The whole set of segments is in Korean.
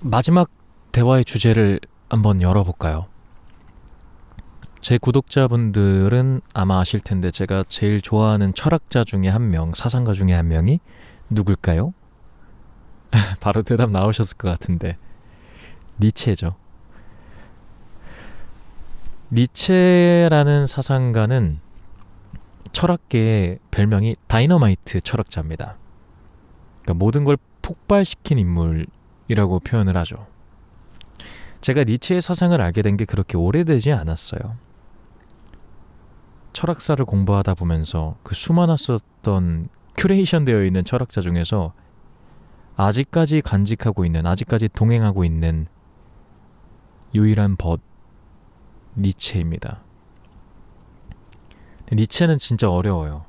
마지막 대화의 주제를 한번 열어볼까요? 제 구독자분들은 아마 아실 텐데 제가 제일 좋아하는 철학자 중에 한 명, 사상가 중에 한 명이 누굴까요? 바로 대답 나오셨을 것 같은데 니체죠. 니체라는 사상가는 철학계의 별명이 다이너마이트 철학자입니다. 그러니까 모든 걸 폭발시킨 인물이라고 표현을 하죠. 제가 니체의 사상을 알게 된 게 그렇게 오래되지 않았어요. 철학사를 공부하다 보면서 그 수많았었던 큐레이션 되어 있는 철학자 중에서 아직까지 간직하고 있는, 아직까지 동행하고 있는 유일한 벗, 니체입니다. 니체는 진짜 어려워요.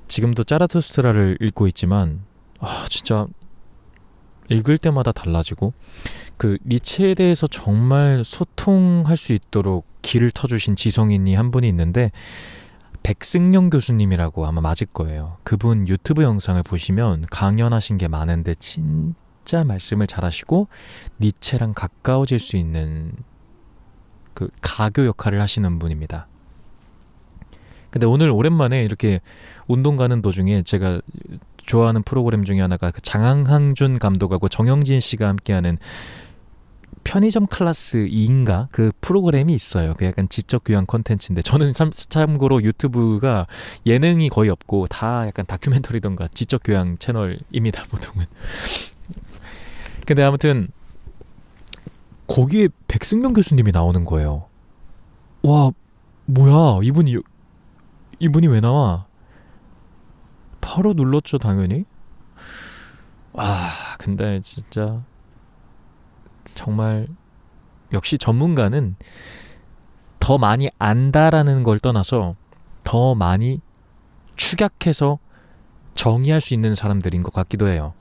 지금도 짜라투스트라를 읽고 있지만 진짜 읽을 때마다 달라지고, 그 니체에 대해서 정말 소통할 수 있도록 길을 터주신 지성인이 한 분이 있는데, 백승용 교수님이라고 아마 맞을 거예요. 그분 유튜브 영상을 보시면 강연하신 게 많은데 진짜 말씀을 잘하시고 니체랑 가까워질 수 있는 그 가교 역할을 하시는 분입니다. 근데 오늘 오랜만에 이렇게 운동 가는 도중에 제가 좋아하는 프로그램 중에 하나가 그 장항준 감독하고 정영진 씨가 함께하는 편의점 클래스 2인가 그 프로그램이 있어요. 그 약간 지적 교양 콘텐츠인데, 저는 참고로 유튜브가 예능이 거의 없고 다 약간 다큐멘터리던가 지적 교양 채널입니다, 보통은. 근데 아무튼 거기에 백승명 교수님이 나오는 거예요. 와, 뭐야, 이분이 왜 나와? 바로 눌렀죠, 당연히. 근데 진짜 정말 역시 전문가는 더 많이 안다라는 걸 떠나서 더 많이 축약해서 정의할 수 있는 사람들인 것 같기도 해요.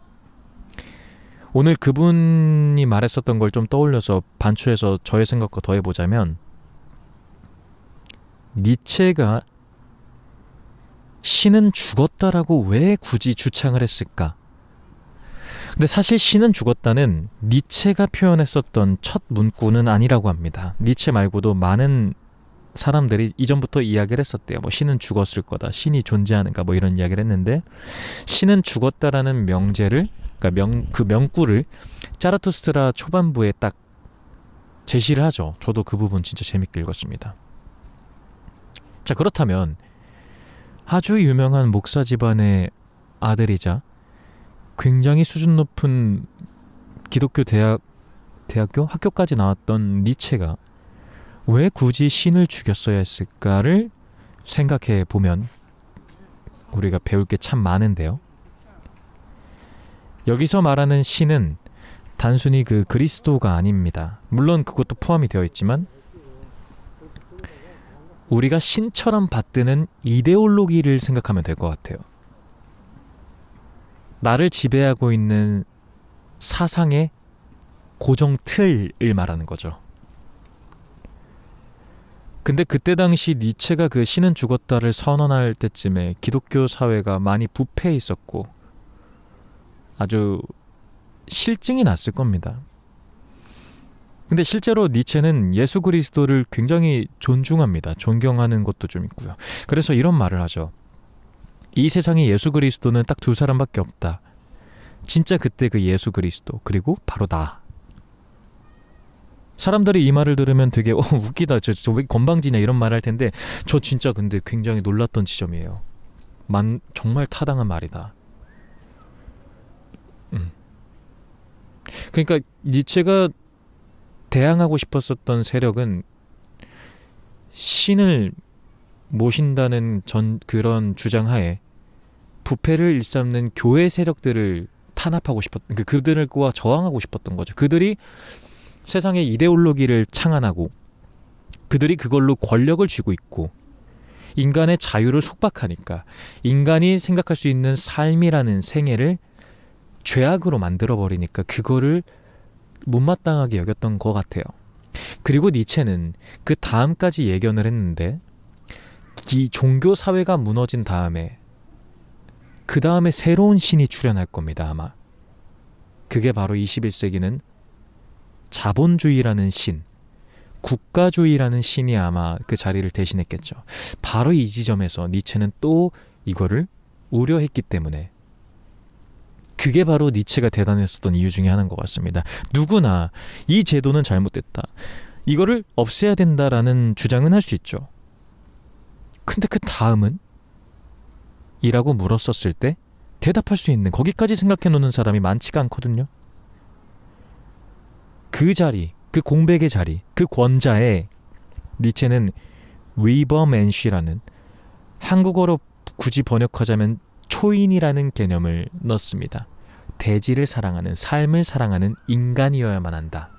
오늘 그분이 말했었던 걸 좀 떠올려서 반추해서 저의 생각과 더해보자면, 니체가 신은 죽었다라고 왜 굳이 주창을 했을까? 근데 사실 신은 죽었다는 니체가 표현했었던 첫 문구는 아니라고 합니다. 니체 말고도 많은 사람들이 이전부터 이야기를 했었대요. 뭐 신은 죽었을 거다, 신이 존재하는가, 뭐 이런 이야기를 했는데, 신은 죽었다라는 명제를, 그러니까 그 명구를 짜라투스트라 초반부에 딱 제시를 하죠. 저도 그 부분 진짜 재밌게 읽었습니다. 자, 그렇다면 아주 유명한 목사 집안의 아들이자 굉장히 수준 높은 기독교 대학교 학교까지 나왔던 니체가 왜 굳이 신을 죽였어야 했을까를 생각해 보면 우리가 배울 게 참 많은데요. 여기서 말하는 신은 단순히 그 그리스도가 아닙니다. 물론 그것도 포함이 되어 있지만, 우리가 신처럼 받드는 이데올로기를 생각하면 될 것 같아요. 나를 지배하고 있는 사상의 고정 틀을 말하는 거죠. 근데 그때 당시 니체가 그 신은 죽었다를 선언할 때쯤에 기독교 사회가 많이 부패해 있었고 아주 실증이 났을 겁니다. 근데 실제로 니체는 예수 그리스도를 굉장히 존중합니다. 존경하는 것도 좀 있고요. 그래서 이런 말을 하죠. 이 세상에 예수 그리스도는 딱 두 사람밖에 없다. 진짜 그때 그 예수 그리스도, 그리고 바로 나. 사람들이 이 말을 들으면 되게 웃기다, 저 왜 건방지냐 이런 말 할 텐데, 저 진짜 근데 굉장히 놀랐던 지점이에요. 정말 타당한 말이다. 그러니까 니체가 대항하고 싶었었던 세력은 신을 모신다는 그런 주장하에 부패를 일삼는 교회 세력들을 탄압하고 그들과 저항하고 싶었던 거죠. 그들이 세상의 이데올로기를 창안하고 그들이 그걸로 권력을 쥐고 있고 인간의 자유를 속박하니까 인간이 생각할 수 있는 삶이라는 생애를 죄악으로 만들어버리니까 그거를 못마땅하게 여겼던 것 같아요. 그리고 니체는 그 다음까지 예견을 했는데, 이 종교 사회가 무너진 다음에 그 다음에 새로운 신이 출현할 겁니다, 아마. 그게 바로 21세기는 자본주의라는 신, 국가주의라는 신이 아마 그 자리를 대신했겠죠. 바로 이 지점에서 니체는 또 이거를 우려했기 때문에, 그게 바로 니체가 대단했었던 이유 중에 하나인 것 같습니다. 누구나 이 제도는 잘못됐다, 이거를 없애야 된다라는 주장은 할 수 있죠. 근데 그 다음은? 이라고 물었었을 때 대답할 수 있는, 거기까지 생각해 놓는 사람이 많지가 않거든요. 그 자리, 그 공백의 자리, 그 권자에 니체는 위버맨시라는, 한국어로 굳이 번역하자면 초인이라는 개념을 넣습니다. 대지를 사랑하는, 삶을 사랑하는 인간이어야만 한다.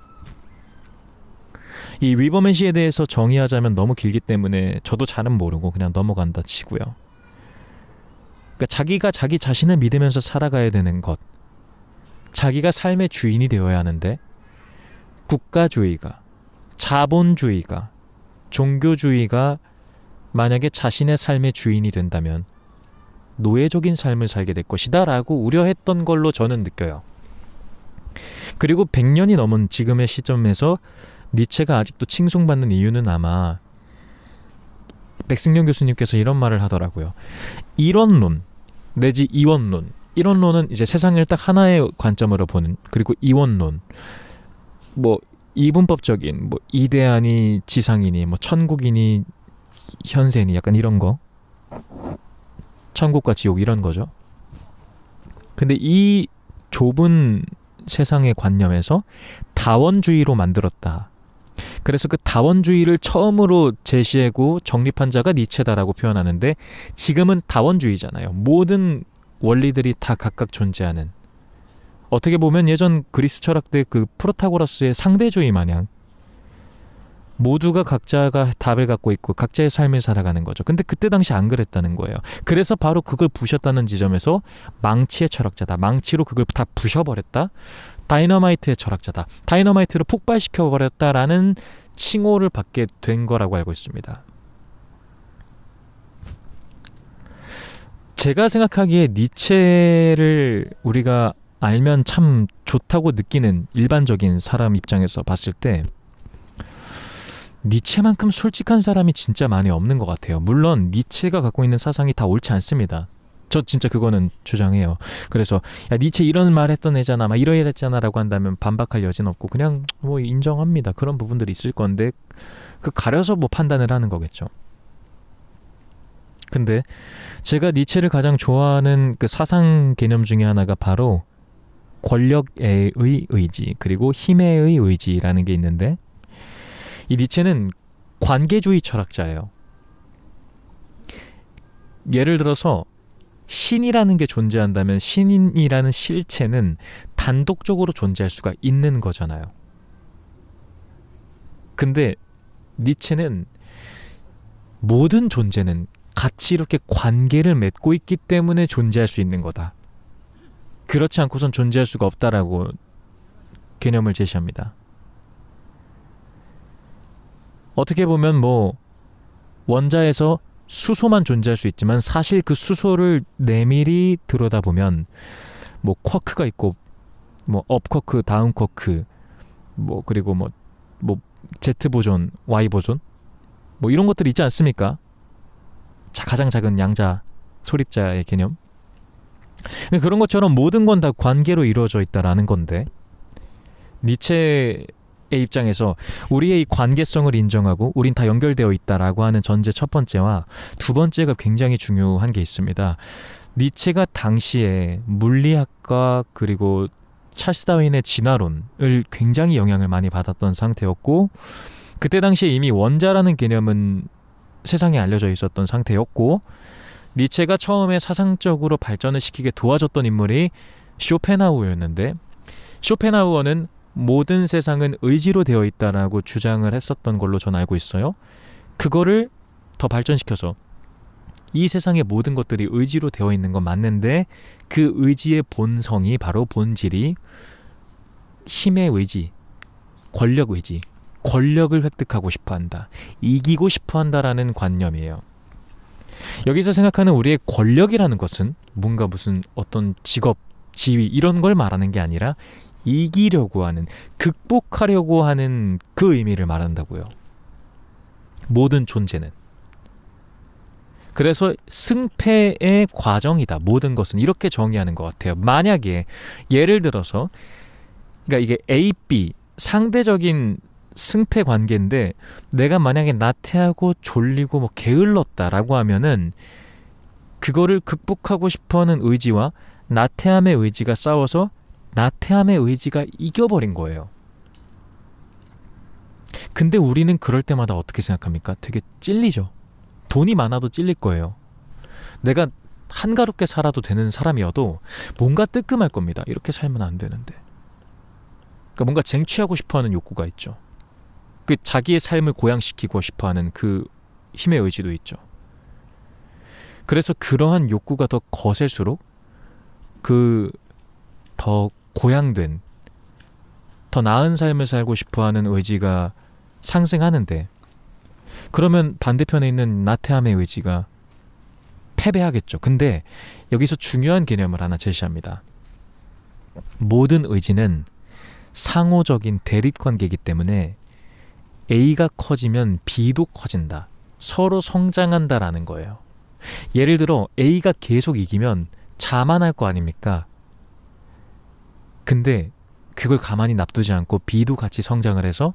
이 위버맨시에 대해서 정의하자면 너무 길기 때문에 저도 잘은 모르고 그냥 넘어간다 치고요. 그러니까 자기가 자기 자신을 믿으면서 살아가야 되는 것, 자기가 삶의 주인이 되어야 하는데, 국가주의가, 자본주의가, 종교주의가 만약에 자신의 삶의 주인이 된다면 노예적인 삶을 살게 될 것이다 라고 우려했던 걸로 저는 느껴요. 그리고 100년이 넘은 지금의 시점에서 니체가 아직도 칭송받는 이유는 아마 백승용 교수님께서 이런 말을 하더라고요. 이론론 내지 이원론, 이론론은 이제 세상을 딱 하나의 관점으로 보는, 그리고 이원론, 뭐 이분법적인, 뭐 이데아니 지상이니, 뭐 천국이니 현세니, 약간 이런 거, 천국과 지옥 이런 거죠. 근데 이 좁은 세상의 관념에서 다원주의로 만들었다. 그래서 그 다원주의를 처음으로 제시하고 정립한 자가 니체다라고 표현하는데, 지금은 다원주의잖아요. 모든 원리들이 다 각각 존재하는, 어떻게 보면 예전 그리스 철학대 그 프로타고라스의 상대주의 마냥 모두가 각자가 답을 갖고 있고 각자의 삶을 살아가는 거죠. 근데 그때 당시 안 그랬다는 거예요. 그래서 바로 그걸 부셨다는 지점에서 망치의 철학자다, 망치로 그걸 다 부셔버렸다, 다이너마이트의 철학자다, 다이너마이트로 폭발시켜버렸다라는 칭호를 받게 된 거라고 알고 있습니다. 제가 생각하기에 니체를 우리가 알면 참 좋다고 느끼는 일반적인 사람 입장에서 봤을 때 니체만큼 솔직한 사람이 진짜 많이 없는 것 같아요. 물론 니체가 갖고 있는 사상이 다 옳지 않습니다. 저 진짜 그거는 주장해요. 그래서 야, 니체 이런 말 했던 애잖아, 막 이러야 했잖아 라고 한다면 반박할 여지는 없고 그냥 뭐 인정합니다. 그런 부분들이 있을 건데 그 가려서 뭐 판단을 하는 거겠죠. 근데 제가 니체를 가장 좋아하는 그 사상 개념 중에 하나가 바로 권력의 의지, 그리고 힘의 의지라는 게 있는데, 이 니체는 관계주의 철학자예요. 예를 들어서 신이라는 게 존재한다면 신이라는 실체는 단독적으로 존재할 수가 있는 거잖아요. 근데 니체는 모든 존재는 같이 이렇게 관계를 맺고 있기 때문에 존재할 수 있는 거다, 그렇지 않고선 존재할 수가 없다라고 개념을 제시합니다. 어떻게 보면 뭐 원자에서 수소만 존재할 수 있지만 사실 그 수소를 내밀히 들여다보면 뭐 쿼크가 있고, 뭐 업 쿼크, 다운 쿼크, 뭐 그리고 뭐 Z 보존, Y 보존, 뭐 이런 것들이 있지 않습니까? 가장 작은 양자, 소립자의 개념. 그런 것처럼 모든 건 다 관계로 이루어져 있다라는 건데, 니체의 입장에서 우리의 이 관계성을 인정하고 우린 다 연결되어 있다라고 하는 전제 첫 번째와 두 번째가 굉장히 중요한 게 있습니다. 니체가 당시에 물리학과 그리고 찰스 다윈의 진화론을 굉장히 영향을 많이 받았던 상태였고, 그때 당시에 이미 원자라는 개념은 세상에 알려져 있었던 상태였고, 니체가 처음에 사상적으로 발전을 시키게 도와줬던 인물이 쇼펜하우어였는데, 쇼펜하우어는 모든 세상은 의지로 되어 있다라고 주장을 했었던 걸로 전 알고 있어요. 그거를 더 발전시켜서 이 세상의 모든 것들이 의지로 되어 있는 건 맞는데, 그 의지의 본성이, 바로 본질이 힘의 의지, 권력 의지, 권력을 획득하고 싶어한다, 이기고 싶어한다라는 관념이에요. 여기서 생각하는 우리의 권력이라는 것은 뭔가 무슨 어떤 직업, 지위 이런 걸 말하는 게 아니라 이기려고 하는, 극복하려고 하는 그 의미를 말한다고요. 모든 존재는. 그래서 승패의 과정이다. 모든 것은 이렇게 정의하는 것 같아요. 만약에 예를 들어서 그러니까 이게 A, B 상대적인 승패 관계인데 내가 만약에 나태하고 졸리고 뭐 게을렀다라고 하면은 그거를 극복하고 싶어하는 의지와 나태함의 의지가 싸워서 나태함의 의지가 이겨버린 거예요. 근데 우리는 그럴 때마다 어떻게 생각합니까? 되게 찔리죠. 돈이 많아도 찔릴 거예요. 내가 한가롭게 살아도 되는 사람이어도 뭔가 뜨끔할 겁니다. 이렇게 살면 안 되는데. 그러니까 뭔가 쟁취하고 싶어하는 욕구가 있죠. 그 자기의 삶을 고양시키고 싶어하는 그 힘의 의지도 있죠. 그래서 그러한 욕구가 더 거셀수록 그 더 고양된, 더 나은 삶을 살고 싶어하는 의지가 상승하는데, 그러면 반대편에 있는 나태함의 의지가 패배하겠죠. 근데 여기서 중요한 개념을 하나 제시합니다. 모든 의지는 상호적인 대립관계이기 때문에 A가 커지면 B도 커진다. 서로 성장한다라는 거예요. 예를 들어 A가 계속 이기면 자만할 거 아닙니까? 근데 그걸 가만히 놔두지 않고 B도 같이 성장을 해서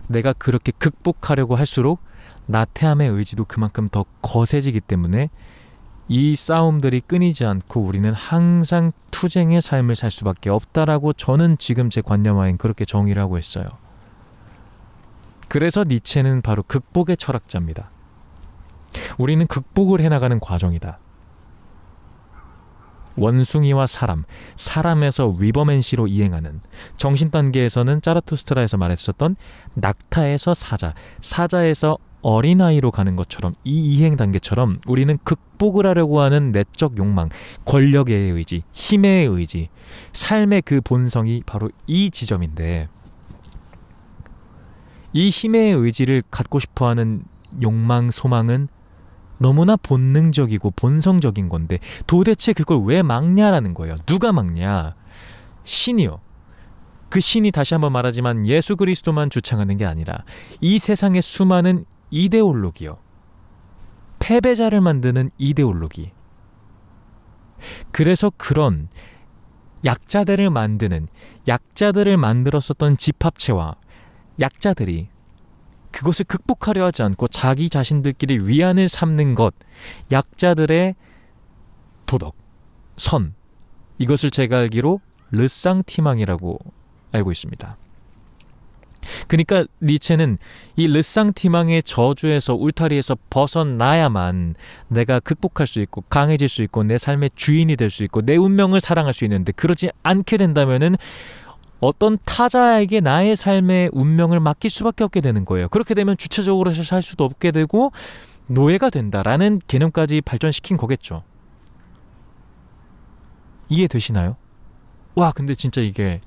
내가 그렇게 극복하려고 할수록 나태함의 의지도 그만큼 더 거세지기 때문에 이 싸움들이 끊이지 않고 우리는 항상 투쟁의 삶을 살 수밖에 없다라고 저는 지금 제 관념하엔 그렇게 정의를 하고 있어요. 그래서 니체는 바로 극복의 철학자입니다. 우리는 극복을 해나가는 과정이다. 원숭이와 사람, 사람에서 위버맨시로 이행하는, 정신단계에서는 짜라투스트라에서 말했었던 낙타에서 사자, 사자에서 어린아이로 가는 것처럼, 이 이행 단계처럼 우리는 극복을 하려고 하는 내적 욕망, 권력의 의지, 힘의 의지, 삶의 그 본성이 바로 이 지점인데, 이 힘의 의지를 갖고 싶어하는 욕망, 소망은 너무나 본능적이고 본성적인 건데 도대체 그걸 왜 막냐라는 거예요. 누가 막냐? 신이요. 그 신이 다시 한번 말하지만 예수 그리스도만 주창하는 게 아니라 이 세상의 수많은 이데올로기요. 패배자를 만드는 이데올로기. 그래서 그런 약자들을 만드는, 약자들을 만들었었던 집합체와 약자들이 그것을 극복하려 하지 않고 자기 자신들끼리 위안을 삼는 것, 약자들의 도덕, 선, 이것을 제가 알기로 르상티망이라고 알고 있습니다. 그러니까 니체는 이 르상티망의 저주에서, 울타리에서 벗어나야만 내가 극복할 수 있고 강해질 수 있고 내 삶의 주인이 될 수 있고 내 운명을 사랑할 수 있는데, 그러지 않게 된다면은 어떤 타자에게 나의 삶의 운명을 맡길 수밖에 없게 되는 거예요. 그렇게 되면 주체적으로 살 수도 없게 되고 노예가 된다라는 개념까지 발전시킨 거겠죠. 이해되시나요? 와, 근데 진짜 이게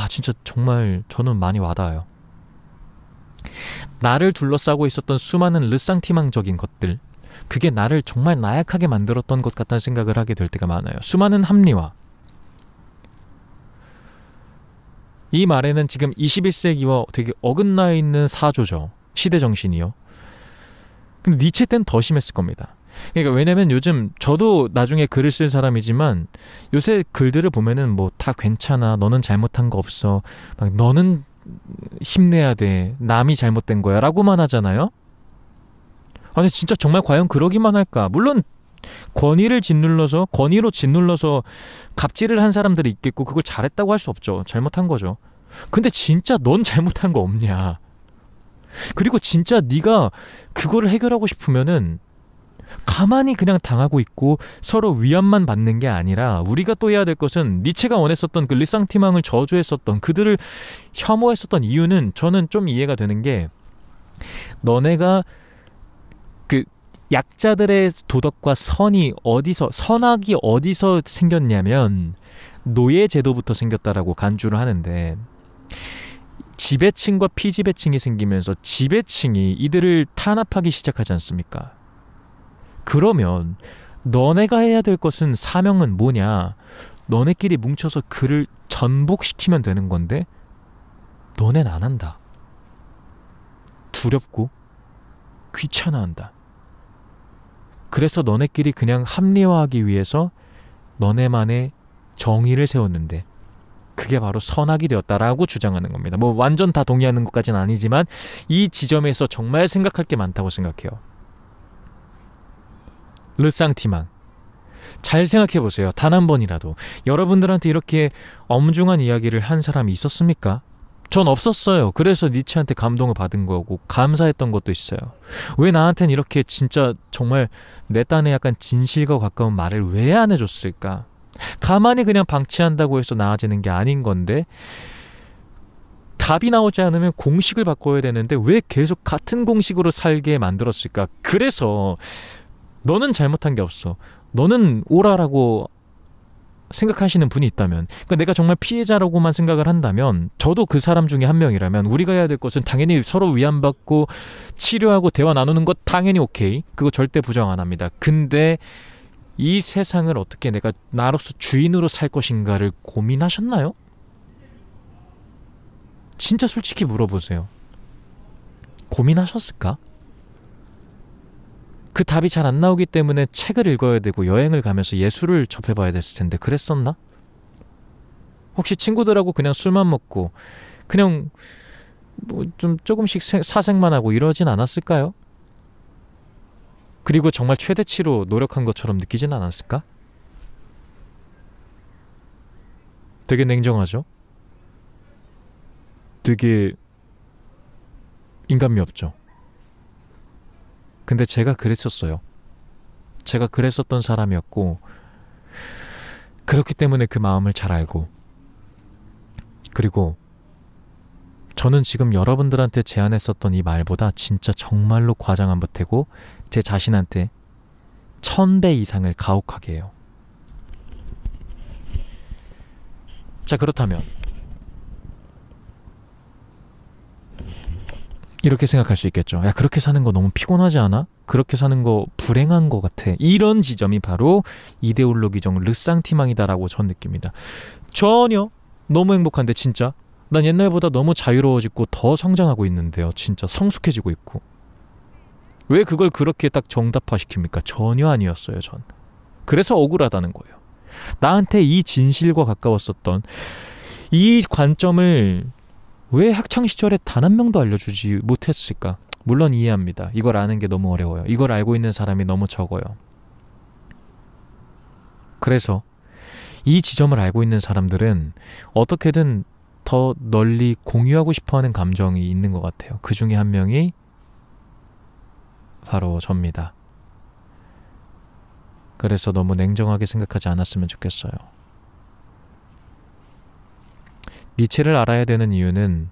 진짜 정말 저는 많이 와닿아요. 나를 둘러싸고 있었던 수많은 르상티망적인 것들, 그게 나를 정말 나약하게 만들었던 것 같다는 생각을 하게 될 때가 많아요. 수많은 합리화. 이 말에는 지금 21세기와 되게 어긋나 있는 사조죠. 시대정신이요. 근데 니체 때는 더 심했을 겁니다. 그러니까 왜냐면 요즘 저도 나중에 글을 쓸 사람이지만 요새 글들을 보면은 뭐 다 괜찮아, 너는 잘못한 거 없어, 막 너는 힘내야 돼, 남이 잘못된 거야 라고만 하잖아요. 아니 진짜 정말 과연 그러기만 할까? 물론 권위로 짓눌러서 갑질을 한 사람들이 있겠고 그걸 잘했다고 할 수 없죠. 잘못한 거죠. 근데 진짜 넌 잘못한 거 없냐? 그리고 진짜 네가 그거를 해결하고 싶으면은 가만히 그냥 당하고 있고 서로 위안만 받는 게 아니라 우리가 또 해야 될 것은, 니체가 원했었던 그 르상티망을 저주했었던, 그들을 혐오했었던 이유는 저는 좀 이해가 되는 게, 너네가 그 약자들의 도덕과 선악이 어디서 생겼냐면 노예 제도부터 생겼다라고 간주를 하는데, 지배층과 피지배층이 생기면서 지배층이 이들을 탄압하기 시작하지 않습니까? 그러면 너네가 해야 될 것은, 사명은 뭐냐? 너네끼리 뭉쳐서 그를 전복시키면 되는 건데 너넨 안 한다. 두렵고 귀찮아한다. 그래서 너네끼리 그냥 합리화하기 위해서 너네만의 정의를 세웠는데 그게 바로 선악이 되었다라고 주장하는 겁니다. 뭐 완전 다 동의하는 것까지는 아니지만 이 지점에서 정말 생각할 게 많다고 생각해요. 르상티망, 잘 생각해보세요. 단 한 번이라도 여러분들한테 이렇게 엄중한 이야기를 한 사람이 있었습니까? 전 없었어요. 그래서 니체한테 감동을 받은 거고 감사했던 것도 있어요. 왜 나한테는 이렇게 진짜 정말 내 딴에 약간 진실과 가까운 말을 왜 안 해줬을까? 가만히 그냥 방치한다고 해서 나아지는 게 아닌 건데 답이 나오지 않으면 공식을 바꿔야 되는데 왜 계속 같은 공식으로 살게 만들었을까? 그래서 너는 잘못한 게 없어. 너는 오라라고 생각하시는 분이 있다면, 그러니까 내가 정말 피해자라고만 생각을 한다면, 저도 그 사람 중에 한 명이라면 우리가 해야 될 것은 당연히 서로 위안받고 치료하고 대화 나누는 것 당연히 오케이. 그거 절대 부정 안 합니다. 근데 이 세상을 어떻게 내가 나로서 주인으로 살 것인가를 고민하셨나요? 진짜 솔직히 물어보세요. 고민하셨을까? 그 답이 잘 안 나오기 때문에 책을 읽어야 되고 여행을 가면서 예술을 접해봐야 됐을 텐데 그랬었나? 혹시 친구들하고 그냥 술만 먹고 그냥 뭐 좀 조금씩 사색만 하고 이러진 않았을까요? 그리고 정말 최대치로 노력한 것처럼 느끼진 않았을까? 되게 냉정하죠? 되게 인간미 없죠? 근데 제가 그랬었어요. 제가 그랬었던 사람이었고 그렇기 때문에 그 마음을 잘 알고, 그리고 저는 지금 여러분들한테 제안했었던 이 말보다 진짜 정말로 과장한 보태고 제 자신한테 1000배 이상을 가혹하게 해요. 자, 그렇다면 이렇게 생각할 수 있겠죠. 야, 그렇게 사는 거 너무 피곤하지 않아? 그렇게 사는 거 불행한 거 같아. 이런 지점이 바로 이데올로기적 르상티망이다라고 전 느낍니다. 전혀. 너무 행복한데 진짜. 난 옛날보다 너무 자유로워지고 더 성장하고 있는데요. 진짜 성숙해지고 있고. 왜 그걸 그렇게 딱 정답화시킵니까? 전혀 아니었어요, 전. 그래서 억울하다는 거예요. 나한테 이 진실과 가까웠었던 이 관점을 왜 학창시절에 단 한 명도 알려주지 못했을까? 물론 이해합니다. 이걸 아는 게 너무 어려워요. 이걸 알고 있는 사람이 너무 적어요. 그래서 이 지점을 알고 있는 사람들은 어떻게든 더 널리 공유하고 싶어하는 감정이 있는 것 같아요. 그 중에 한 명이 바로 접니다. 그래서 너무 냉정하게 생각하지 않았으면 좋겠어요. 니체를 알아야 되는 이유는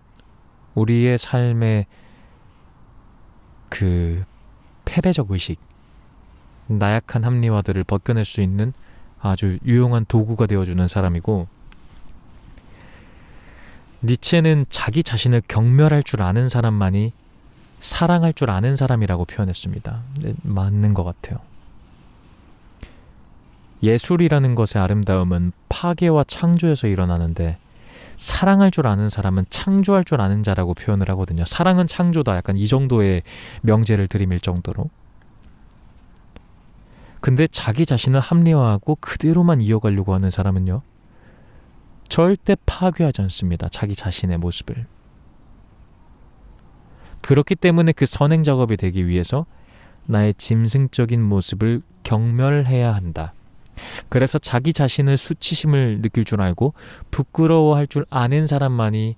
우리의 삶의 그 패배적 의식, 나약한 합리화들을 벗겨낼 수 있는 아주 유용한 도구가 되어주는 사람이고, 니체는 자기 자신을 경멸할 줄 아는 사람만이 사랑할 줄 아는 사람이라고 표현했습니다. 맞는 것 같아요. 예술이라는 것의 아름다움은 파괴와 창조에서 일어나는데 사랑할 줄 아는 사람은 창조할 줄 아는 자라고 표현을 하거든요. 사랑은 창조다, 약간 이 정도의 명제를 들이밀 정도로. 근데 자기 자신을 합리화하고 그대로만 이어가려고 하는 사람은요, 절대 파괴하지 않습니다. 자기 자신의 모습을. 그렇기 때문에 그 선행 작업이 되기 위해서 나의 짐승적인 모습을 경멸해야 한다. 그래서 자기 자신을 수치심을 느낄 줄 알고 부끄러워할 줄 아는 사람만이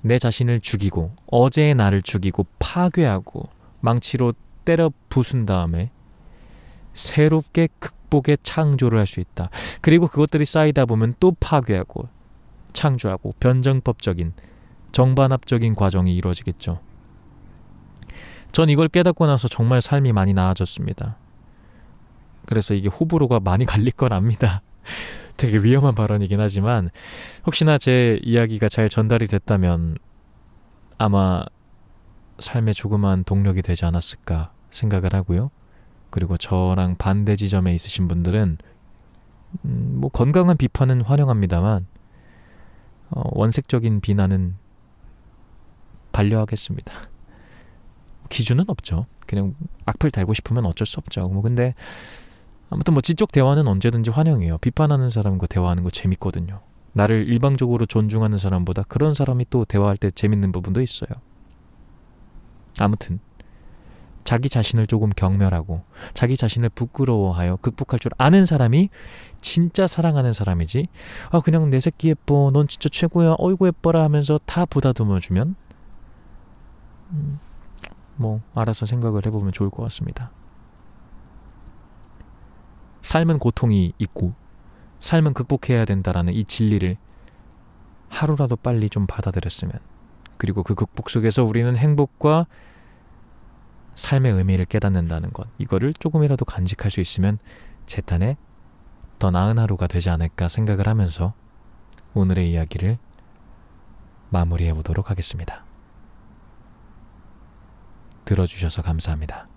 내 자신을 죽이고 어제의 나를 죽이고 파괴하고 망치로 때려 부순 다음에 새롭게 극복의 창조를 할 수 있다. 그리고 그것들이 쌓이다 보면 또 파괴하고 창조하고 변정법적인 정반합적인 과정이 이루어지겠죠. 전 이걸 깨닫고 나서 정말 삶이 많이 나아졌습니다. 그래서 이게 호불호가 많이 갈릴 건 압니다. 되게 위험한 발언이긴 하지만 혹시나 제 이야기가 잘 전달이 됐다면 아마 삶의 조그만 동력이 되지 않았을까 생각을 하고요. 그리고 저랑 반대 지점에 있으신 분들은 뭐 건강한 비판은 환영합니다만 원색적인 비난은 반려하겠습니다. 기준은 없죠. 그냥 악플 달고 싶으면 어쩔 수 없죠. 뭐 근데 아무튼 뭐 지적 대화는 언제든지 환영해요. 비판하는 사람과 대화하는 거 재밌거든요. 나를 일방적으로 존중하는 사람보다 그런 사람이 또 대화할 때 재밌는 부분도 있어요. 아무튼 자기 자신을 조금 경멸하고 자기 자신을 부끄러워하여 극복할 줄 아는 사람이 진짜 사랑하는 사람이지, 그냥 내 새끼 예뻐, 넌 진짜 최고야, 어이구 예뻐라 하면서 다 부다듬어주면 뭐 알아서 생각을 해보면 좋을 것 같습니다. 삶은 고통이 있고 삶은 극복해야 된다라는 이 진리를 하루라도 빨리 좀 받아들였으면, 그리고 그 극복 속에서 우리는 행복과 삶의 의미를 깨닫는다는 것, 이거를 조금이라도 간직할 수 있으면 제 딴에 더 나은 하루가 되지 않을까 생각을 하면서 오늘의 이야기를 마무리해 보도록 하겠습니다. 들어주셔서 감사합니다.